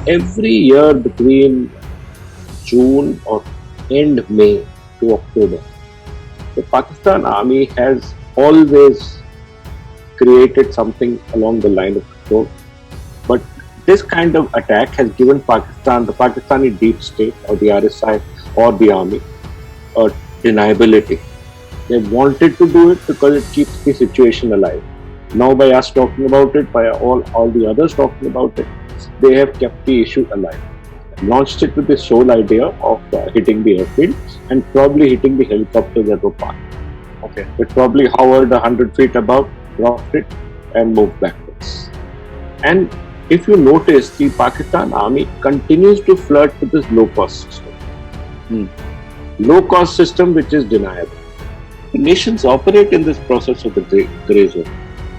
Every year between June or end May to October, the Pakistan Army has always created something along the line of control. But this kind of attack has given Pakistan, the Pakistani deep state or the RSI or the army, a deniability. They wanted to do it because it keeps the situation alive. Now by us talking about it, by all the others talking about it, they have kept the issue alive. Launched it with the sole idea of hitting the airfield and probably hitting the helicopters that were parked. Okay. It probably hovered 100 feet above, dropped it, and moved backwards. And if you notice, the Pakistan Army continues to flirt with this low-cost system. Low-cost system which is deniable. The nations operate in this process of the grey zone,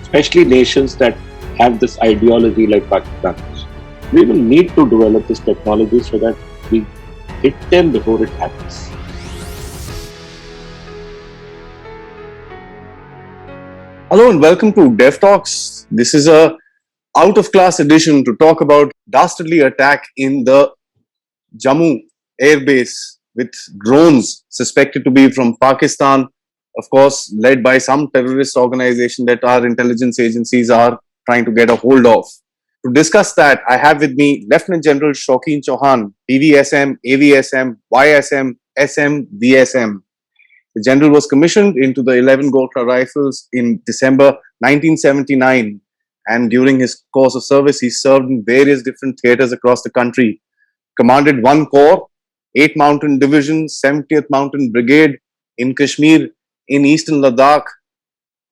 especially nations that have this ideology like Pakistan. We will need to develop this technology so that we hit them before it happens. Hello and welcome to Dev Talks. This is a out-of-class edition to talk about dastardly attack in the Jammu Air Base with drones suspected to be from Pakistan, of course, led by some terrorist organization that our intelligence agencies are trying to get a hold of. To discuss that, I have with me Lt Gen Shaukeen Chauhan, PVSM, AVSM, YSM, SM, VSM. The general was commissioned into the 11 Gorkha Rifles in December 1979, and during his course of service, he served in various different theatres across the country. Commanded 1 Corps, 8 Mountain Division, 70th Mountain Brigade in Kashmir, in Eastern Ladakh.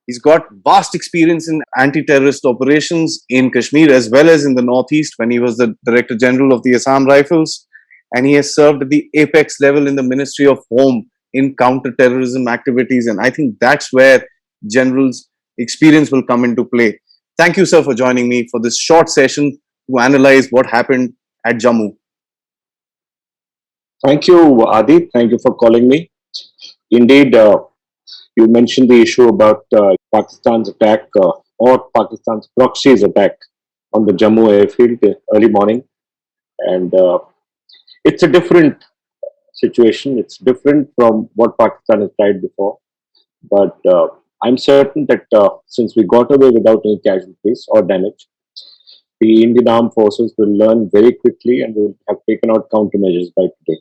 He's got vast experience in anti-terrorist operations in Kashmir as well as in the Northeast when he was the Director General of the Assam Rifles. And he has served at the apex level in the Ministry of Home in counter-terrorism activities. And I think that's where General's experience will come into play. Thank you, sir, for joining me for this short session to analyze what happened at Jammu. Thank you, Adi. Thank you for calling me. Indeed, you mentioned the issue about Pakistan's attack or Pakistan's proxy's attack on the Jammu airfield early morning. And it's a different situation. It's different from what Pakistan has tried before. But I'm certain that since we got away without any casualties or damage, the Indian Armed Forces will learn very quickly and will have taken out countermeasures by today.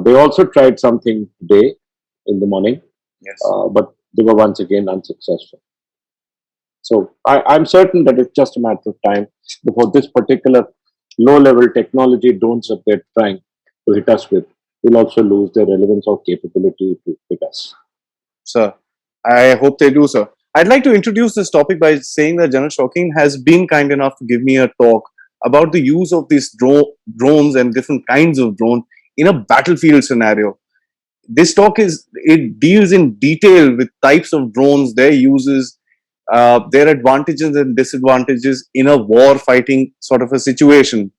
They also tried something today in the morning. Yes. But they were once again unsuccessful. So I'm certain that it's just a matter of time before this particular low-level technology drones that they're trying to hit us with will also lose their relevance or capability to hit us. Sir, I hope they do, sir. I'd like to introduce this topic by saying that General Shaukeen has been kind enough to give me a talk about the use of these drones and different kinds of drones in a battlefield scenario. This talk deals in detail with types of drones, their uses, their advantages and disadvantages in a war fighting sort of a situation.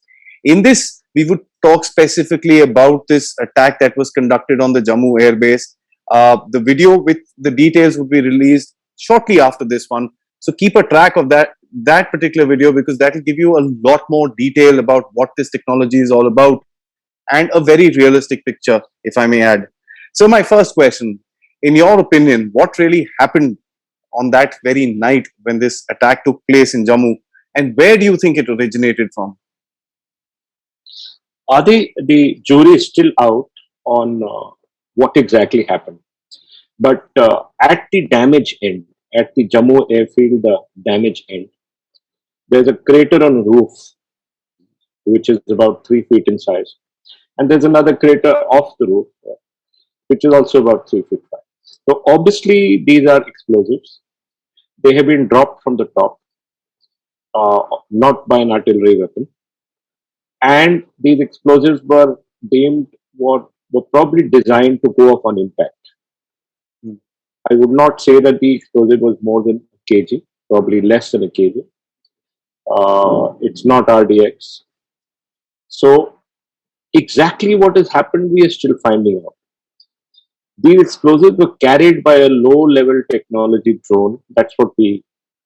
In this, we would talk specifically about this attack that was conducted on the Jammu Air Base. The video with the details would be released shortly after this one. So keep a track of that particular video because that will give you a lot more detail about what this technology is all about and a very realistic picture, if I may add. So my first question, in your opinion, what really happened on that very night when this attack took place in Jammu, and where do you think it originated from? Adi, the jury is still out on what exactly happened. But at the damage end, at the Jammu airfield damage end, there's a crater on the roof, which is about 3 feet in size. And there's another crater off the roof, which is also about 3 feet high. So obviously these are explosives. They have been dropped from the top, not by an artillery weapon. And these explosives were probably designed to go off on impact. I would not say that the explosive was more than a kg, probably less than a kg. It's not RDX. So exactly what has happened, we are still finding out. These explosives were carried by a low-level technology drone. That's what we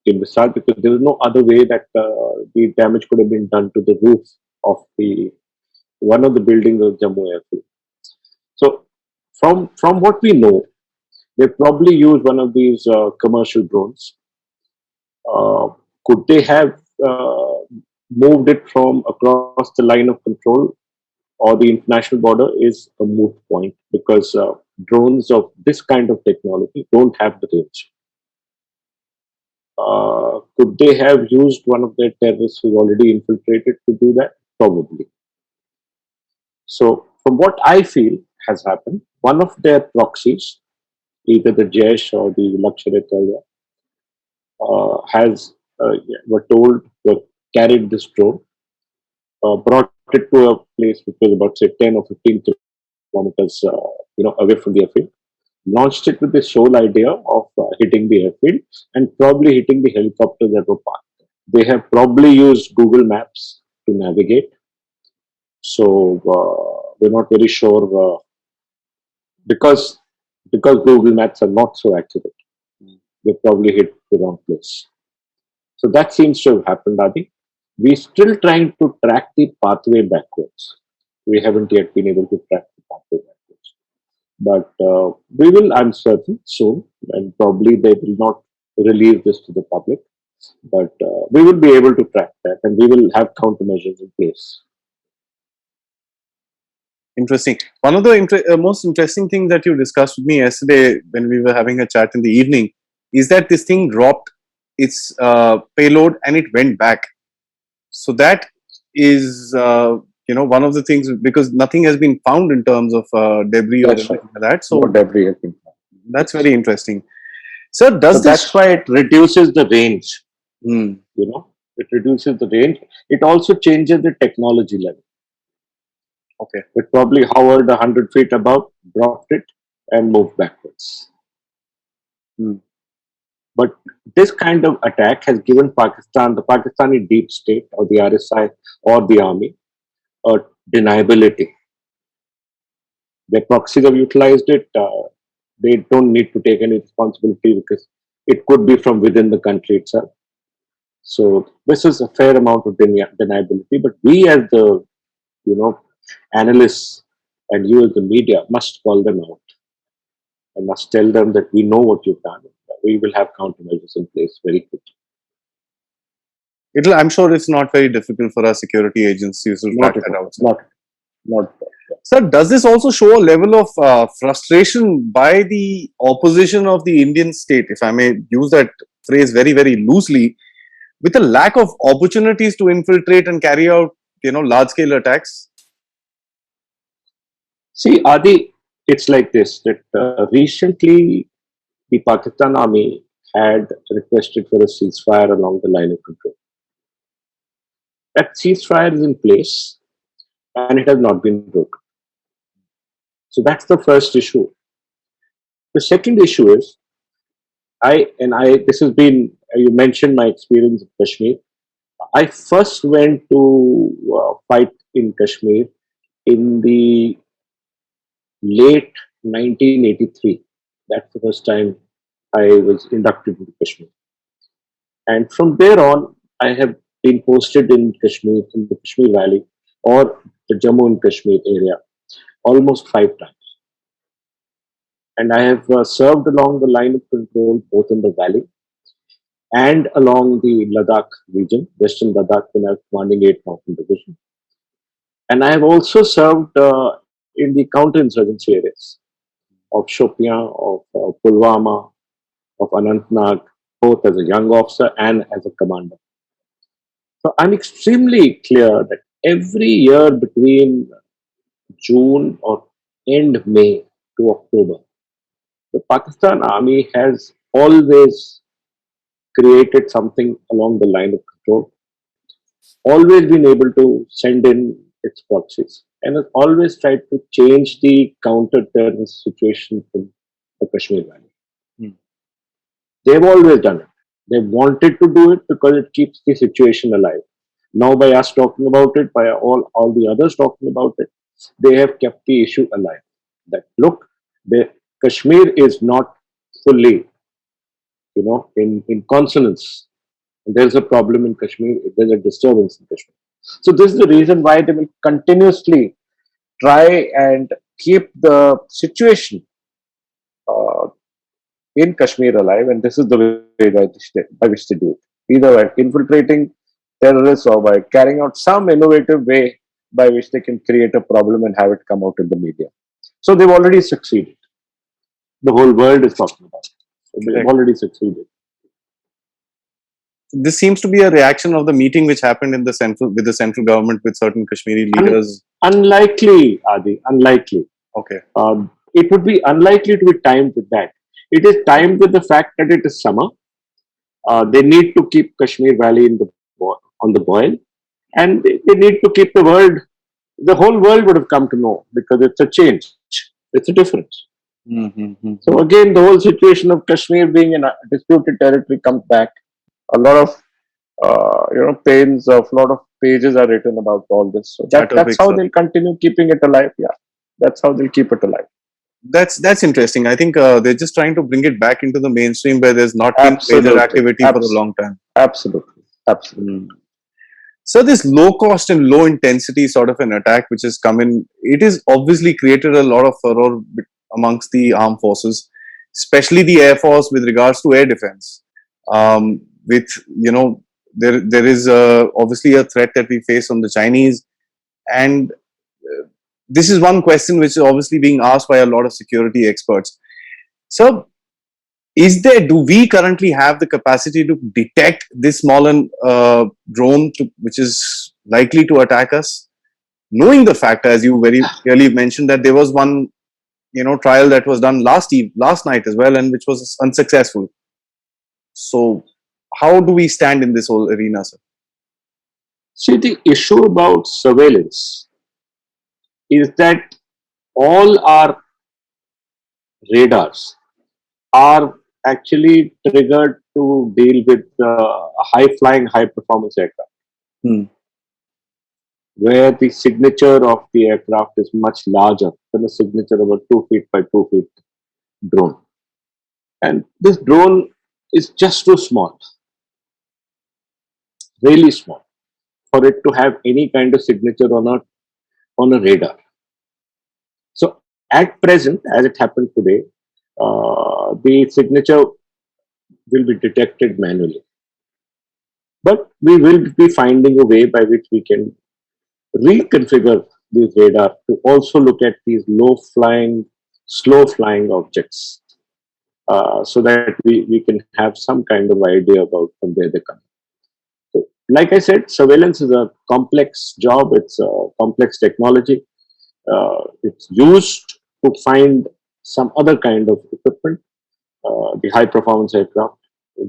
envisaged because there was no other way that the damage could have been done to the roof of the one of the buildings of Jammu Airfield. So from what we know, they probably use one of these commercial drones. Uh, could they have uh, moved it from across the line of control or the international border is a moot point because drones of this kind of technology don't have the range. Could they have used one of their terrorists who already infiltrated to do that? Probably. So, from what I feel has happened, one of their proxies, either the Jaish or the Lakshar-e-Taiba, has were told were carried this drone, brought it to a place which was about say 10 or 15 kilometers, away from the airfield, launched it with the sole idea of hitting the airfield and probably hitting the helicopters that were parked. They have probably used Google Maps to navigate, so we're not very sure because because Google Maps are not so accurate. They probably hit the wrong place. So that seems to have happened, Adi. We're still trying to track the pathway backwards. We haven't yet been able to track the pathway backwards. But we will, I'm certain, soon, and probably they will not release this to the public. But we will be able to track that and we will have countermeasures in place. Interesting. One of the most interesting things that you discussed with me yesterday when we were having a chat in the evening is that this thing dropped its payload and it went back. So that is, one of the things, because nothing has been found in terms of debris or That's right. anything like that. No So debris has been found. that's Yes. very interesting. So So does that's this? why it reduces the range. Hmm, It reduces the range. It also changes the technology level. okay. It probably hovered 100 feet above, dropped it, and moved backwards. Hmm. But this kind of attack has given Pakistan, the Pakistani deep state, or the RSI, or the army, a deniability. Their proxies have utilized it. They don't need to take any responsibility because it could be from within the country itself. So this is a fair amount of deniability. But we, as the you know analysts, and you as the media, must call them out and must tell them that we know what you've done. We will have countermeasures in place very quickly. I'm sure it's not very difficult for our security agencies to track Not at that all. out. Not at all. Sir, does this also show a level of frustration by the opposition of the Indian state, if I may use that phrase very, very loosely, with a lack of opportunities to infiltrate and carry out, large-scale attacks? See, Adi, it's like this that recently the Pakistan army had requested for a ceasefire along the line of control. That ceasefire is in place and it has not been broken. So that's the first issue. The second issue is this has been, you mentioned my experience in Kashmir. I first went to fight in Kashmir in the late 1983. That's the first time I was inducted into Kashmir. And from there on, I have been posted in Kashmir, in the Kashmir Valley or the Jammu and Kashmir area almost 5 times. And I have served along the line of control both in the valley and along the Ladakh region, Western Ladakh, when I was commanding 8th Mountain Division. And I have also served in the counterinsurgency areas of Shopian, of Pulwama, of Anantnag, both as a young officer and as a commander. So I'm extremely clear that every year between June or end May to October, the Pakistan army has always created something along the line of control, always been able to send in its proxies, and has always tried to change the counter-terrorist situation in the Kashmir Valley. Hmm. They've always done it. They wanted to do it because it keeps the situation alive. Now, by us talking about it, by all the others talking about it, they have kept the issue alive. That look, the Kashmir is not fully, in consonance. There's a problem in Kashmir. There's a disturbance in Kashmir. So this is the reason why they will continuously try and keep the situation uh, in Kashmir alive, and this is the way by which they do it. Either by infiltrating terrorists or by carrying out some innovative way by which they can create a problem and have it come out in the media. So they've already succeeded. The whole world is talking about it. So they've Correct. already succeeded. This seems to be a reaction of the meeting which happened in the central with the central government with certain Kashmiri Un- leaders. Unlikely, Adi, unlikely. Okay. It would be unlikely to be timed with that. It is timed with the fact that it is summer. They need to keep Kashmir Valley on the boil, and they need to keep the whole world would have come to know because it's a change, it's a difference. So Mm-hmm. again, the whole situation of Kashmir being in a disputed territory comes back. A lot of pains of a lot of pages are written about all this. So Chatter that's picks how up. they'll continue keeping it alive. Yeah, that's how they'll keep it alive. That's interesting. I think they're just trying to bring it back into the mainstream where there's not been major Absolutely, activity for a long time. absolutely, absolutely. Mm. So this low cost and low intensity sort of an attack which has come in, it has obviously created a lot of furor amongst the armed forces, especially the air force with regards to air defense. With there is obviously a threat that we face from the Chinese, and this is one question which is obviously being asked by a lot of security experts. So do we currently have the capacity to detect this small drone which is likely to attack us, knowing the fact, as you very clearly mentioned, that there was one trial that was done last night as well, and which was unsuccessful. So how do we stand in this whole arena, sir? See, the issue about surveillance is that all our radars are actually triggered to deal with high flying, high performance aircraft, Hmm. where the signature of the aircraft is much larger than the signature of a 2 feet by 2 feet drone. And this drone is just too small, really small, for it to have any kind of signature on a radar. So at present, as it happened today, the signature will be detected manually. But we will be finding a way by which we can reconfigure these radar to also look at these low flying, slow flying objects, so that we can have some kind of idea about from where they come. So, like I said, surveillance is a complex job, it's a complex technology. It's used to find some other kind of equipment, the high performance aircraft.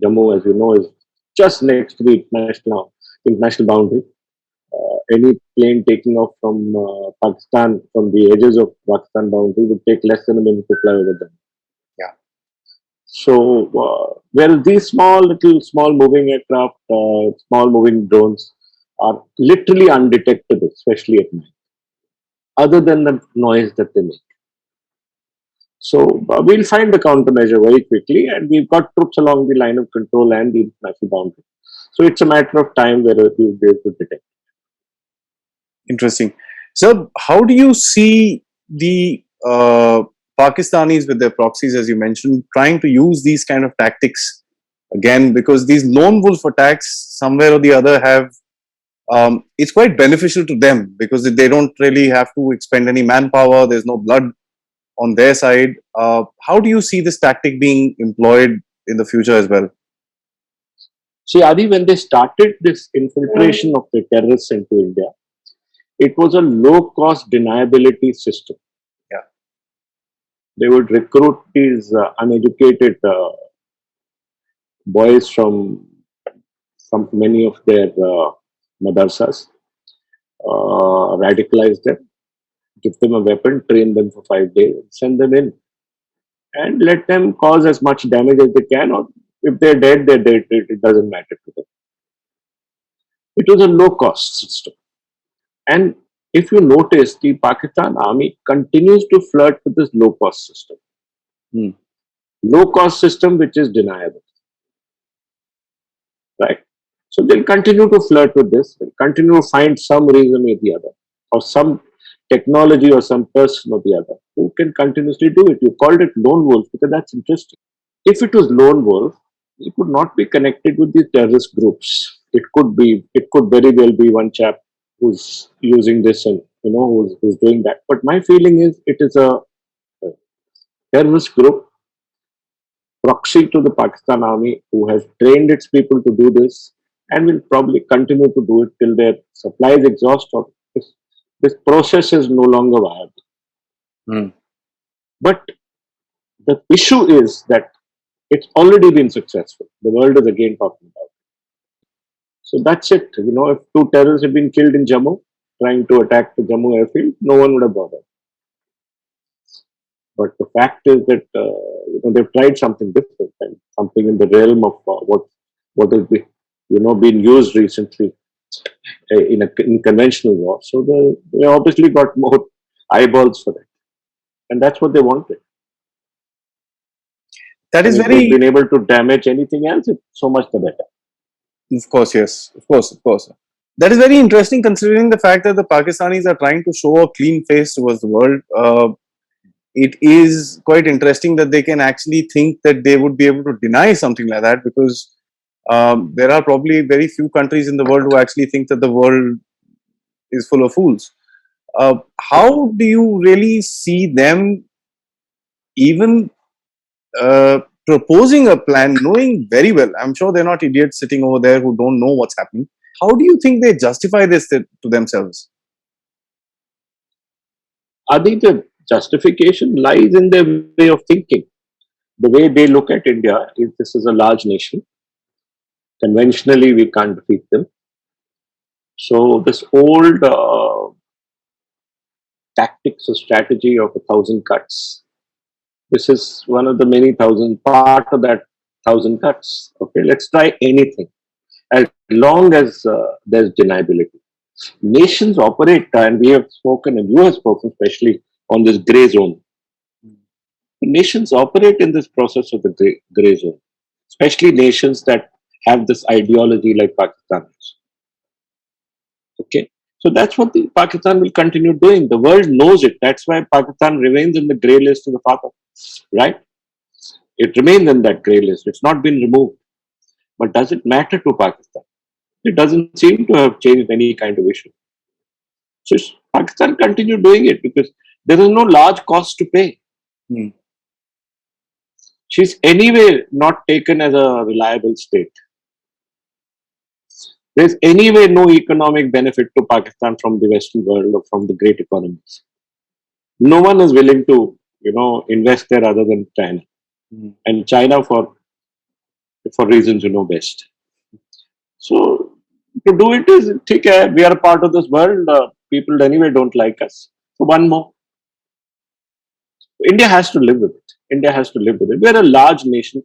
Jammu, as you know, is just next to the international boundary. Any plane taking off from Pakistan, from the edges of Pakistan boundary, would take less than a minute to fly over them. Yeah. So, well, these small moving aircraft, small moving drones are literally undetectable, especially at night, other than the noise that they make. So, we'll find the countermeasure very quickly, and we've got troops along the line of control and the international boundary. So, it's a matter of time where we'll be able to detect. Interesting. So, how do you see the Pakistanis with their proxies, as you mentioned, trying to use these kind of tactics again? Because these lone wolf attacks, somewhere or the other, have it's quite beneficial to them because they don't really have to expend any manpower. There's no blood on their side. How do you see this tactic being employed in the future as well? See, Adi, when they started this infiltration of the terrorists into India, it was a low cost deniability system. Yeah. They would recruit these uneducated boys from many of their madrasas, radicalize them, give them a weapon, train them for 5 days, send them in, and let them cause as much damage as they can. Or if they're dead, they're dead. It doesn't matter to them. It was a low cost system. And if you notice, the Pakistan army continues to flirt with this low cost system. Hmm. Low cost system which is deniable, right? So they'll continue to flirt with this. They'll continue to find some reason or the other, or some technology or some person or the other who can continuously do it. You called it lone wolf because that's interesting. If it was lone wolf, it would not be connected with these terrorist groups. It could very well be one chap who's using this and who's doing that. But my feeling is it is a terrorist group proxy to the Pakistan army who has trained its people to do this and will probably continue to do it till their supplies exhaust or this process is no longer viable. Hmm. But the issue is that it's already been successful. The world is again talking about it. So that's it. If two terrorists had been killed in Jammu trying to attack the Jammu airfield, no one would have bothered. But the fact is that they've tried something different and something in the realm of what has been been used recently in conventional war. So they obviously got more eyeballs for it, and that's what they wanted. That And is if they've very, been able to damage anything else, it's so much the better. of course, yes, of course. That is very interesting considering the fact that the Pakistanis are trying to show a clean face towards the world. It is quite interesting that they can actually think that they would be able to deny something like that, because there are probably very few countries in the world who actually think that the world is full of fools. How do you really see them even proposing a plan, knowing very well? I'm sure they're not idiots sitting over there who don't know what's happening. How do you think they justify this to themselves? I think the justification lies in their way of thinking. The way they look at India is this is a large nation. Conventionally, we can't defeat them. So this old tactics or strategy of 1,000 cuts. This is one of the many thousand part of that 1,000 cuts. Okay, let's try anything as long as there's deniability. Nations operate, and we have spoken, and you have spoken especially on this gray zone. Nations operate in this process of the gray zone, especially nations that have this ideology like Pakistan. Okay. So that's what the Pakistan will continue doing. The world knows it. That's why Pakistan remains in the grey list of the father. Right? It remains in that grey list. It's not been removed. But does it matter to Pakistan? It doesn't seem to have changed any kind of issue. So Pakistan continue doing it because there is no large cost to pay. Hmm. She's anyway not taken as a reliable state. There's anyway no economic benefit to Pakistan from the Western world or from the great economies. No one is willing to, invest there other than China. Hmm. And China for reasons you know best. So to do it is take care. We are a part of this world. People anyway don't like us. So one more. India has to live with it. India has to live with it. We are a large nation.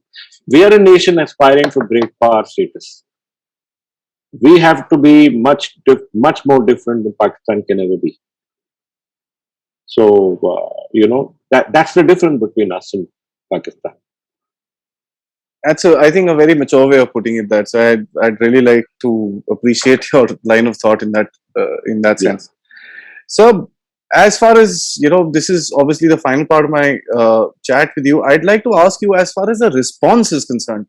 We are a nation aspiring for great power status. We have to be much more different than Pakistan can ever be. So that's the difference between us and Pakistan. That's I think, a very mature way of putting it. That so I'd really like to appreciate your line of thought in that Yeah. sense. So, as far as this is obviously the final part of my chat with you. I'd like to ask you, as far as the response is concerned.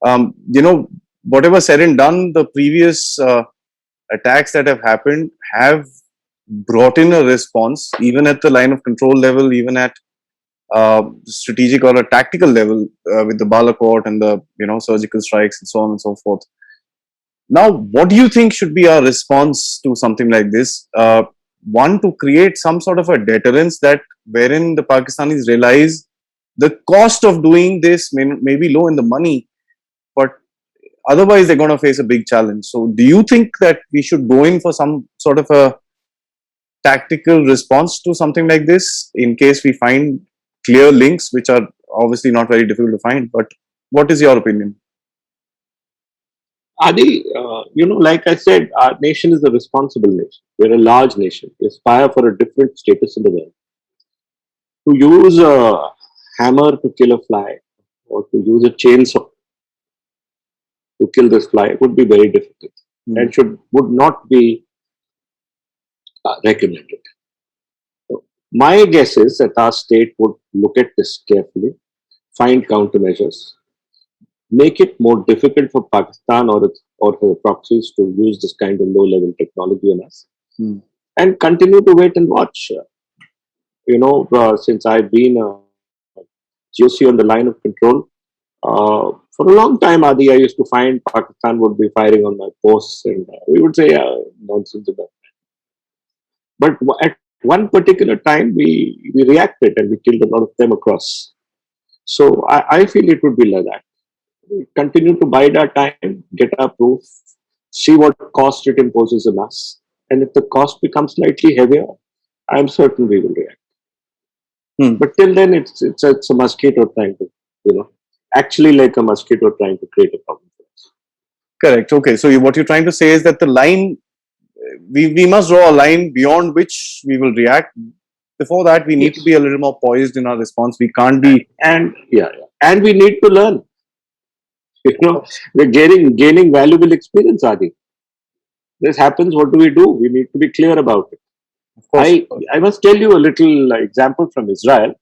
Um, you know, Whatever said and done, the previous attacks that have happened have brought in a response, even at the line of control level, even at strategic or a tactical level, with the Balakot and the surgical strikes and so on and so forth. Now, what do you think should be our response to something like this? One, to create some sort of a deterrence that wherein the Pakistanis realize the cost of doing this may be low in the money, but otherwise they're going to face a big challenge. So, do you think that we should go in for some sort of a tactical response to something like this in case we find clear links, which are obviously not very difficult to find? But what is your opinion? Adi, like I said, our nation is a responsible nation. We're a large nation. We aspire for a different status in the world. To use a hammer to kill a fly or to use a chainsaw to kill this fly would be very difficult Hmm. and would not be recommended. So my guess is that our state would look at this carefully, find countermeasures, make it more difficult for Pakistan or her proxies to use this kind of low-level technology on us, Hmm. and continue to wait and watch. Since I've been a GOC on the line of control, for a long time, Adi, I used to find Pakistan would be firing on my posts, and we would say nonsense about it. But at one particular time, we reacted and we killed a lot of them across. So I feel it would be like that. We continue to bide our time, get our proof, see what cost it imposes on us. And if the cost becomes slightly heavier, I'm certain we will react. Hmm. But till then, it's a mosquito trying to, you know, actually like a mosquito trying to create a problem for us. Correct. Okay. So what you're trying to say is that the line, we must draw a line beyond which we will react. Before that, we need to Yes. be a little more poised in our response. We can't be. And yeah, yeah. And we need to learn. You Of know, course. we're gaining valuable experience, Adi. This happens, what do? We need to be clear about it. Of course. Of course. I must tell you a little example from Israel.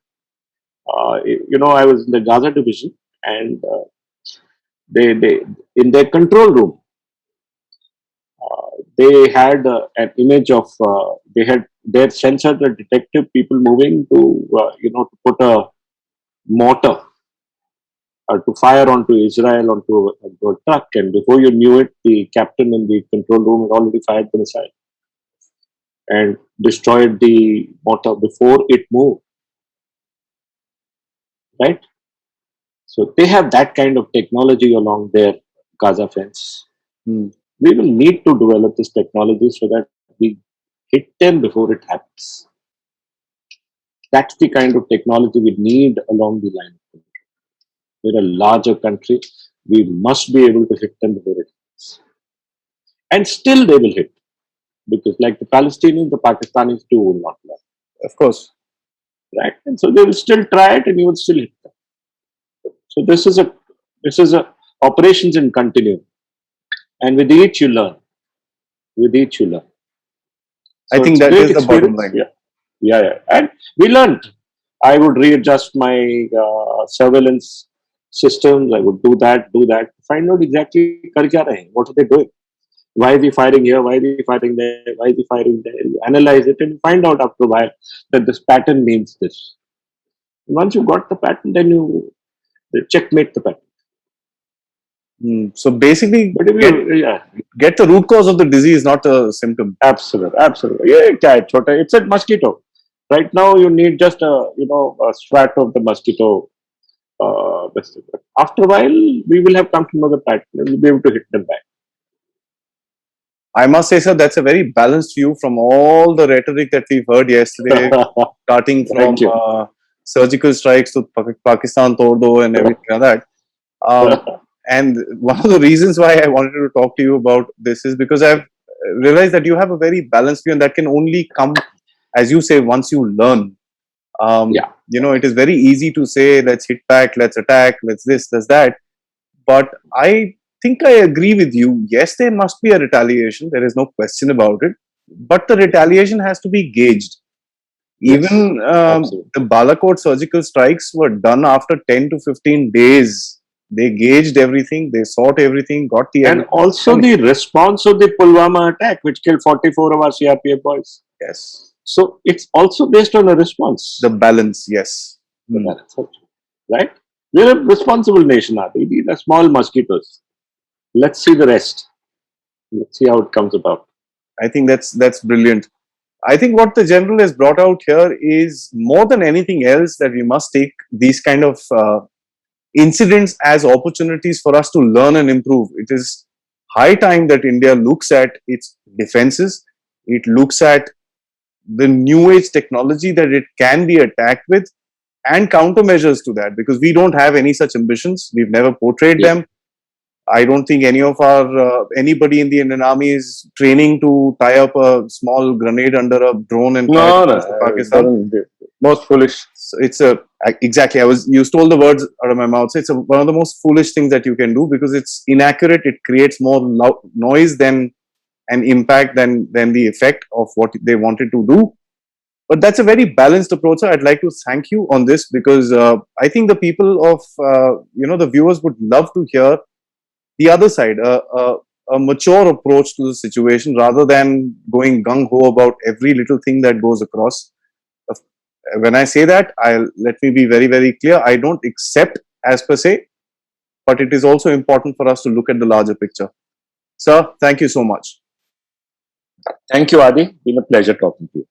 I was in the Gaza division, and they in their control room, they had an image of they had their sensor that detected people moving to to put a mortar to fire onto Israel onto a truck, and before you knew it, the captain in the control room had already fired the missile and destroyed the mortar before it moved. Right? So they have that kind of technology along their Gaza fence. Hmm. We will need to develop this technology so that we hit them before it happens. That's the kind of technology we need along the line. We're a larger country. We must be able to hit them before it happens. And still they will hit. Because like the Palestinians, the Pakistanis too will not learn. Of course. Right? And so they will still try it and you will still hit them. So this is a operations in continuum. And with each you learn. With each you learn. I So think it's a that great is the bottom experience. line. Yeah. Yeah, yeah. And we learned. I would readjust my surveillance systems. I would do that. Find out exactly kar kya rahe hain, what are they doing. Why is he firing here? Why is he firing there? Why is he firing there? You analyze it and find out after a while that this pattern means this. Once you got the pattern, then you checkmate the pattern. Hmm. So basically, But if you, yeah, get the root cause of the disease, not a symptom. absolutely, absolutely. Yeah, it's a mosquito. Right now, you need just a swat of the mosquito. After a while, we will have come to know the pattern and we'll be able to hit them back. I must say, sir, that's a very balanced view from all the rhetoric that we've heard yesterday, starting from Thank you. surgical strikes to Pakistan Tordo and everything like that. Um, and one of the reasons why I wanted to talk to you about this is because I've realized that you have a very balanced view, and that can only come, as you say, once you learn. Yeah. It is very easy to say, let's hit back, let's attack, let's this, let's that. But I think I agree with you. Yes, there must be a retaliation. There is no question about it. But the retaliation has to be gauged. Yes. Even Absolutely. the Balakot surgical strikes were done after 10 to 15 days. They gauged everything, they sought everything, got the And evidence. also And the response of the Pulwama attack, which killed 44 of our CRPF boys. yes, So it's also based on a the response. balance, yes. The Hmm. balance, right? We're a responsible nation, Adi. These are small mosquitoes. Let's see the rest. Let's see how it comes about. I think that's brilliant. I think what the general has brought out here is more than anything else that we must take these kind of incidents as opportunities for us to learn and improve. It is high time that India looks at its defenses. It looks at the new age technology that it can be attacked with and countermeasures to that, because we don't have any such ambitions. We've never portrayed Yeah. them. I don't think any of our anybody in the Indian Army is training to tie up a small grenade under a drone and fire it No, no, against the Pakistan. Most foolish. So it's a exactly. You stole the words out of my mouth. So it's one of the most foolish things that you can do because it's inaccurate. It creates more noise than an impact than the effect of what they wanted to do. But that's a very balanced approach. I'd like to thank you on this because I think the people of the viewers would love to hear the other side, a mature approach to the situation rather than going gung ho about every little thing that goes across. When I say that, I'll let me be very, very clear. I don't accept as per se, but it is also important for us to look at the larger picture. Sir, thank you so much. Thank you, Adi. Been a pleasure talking to you.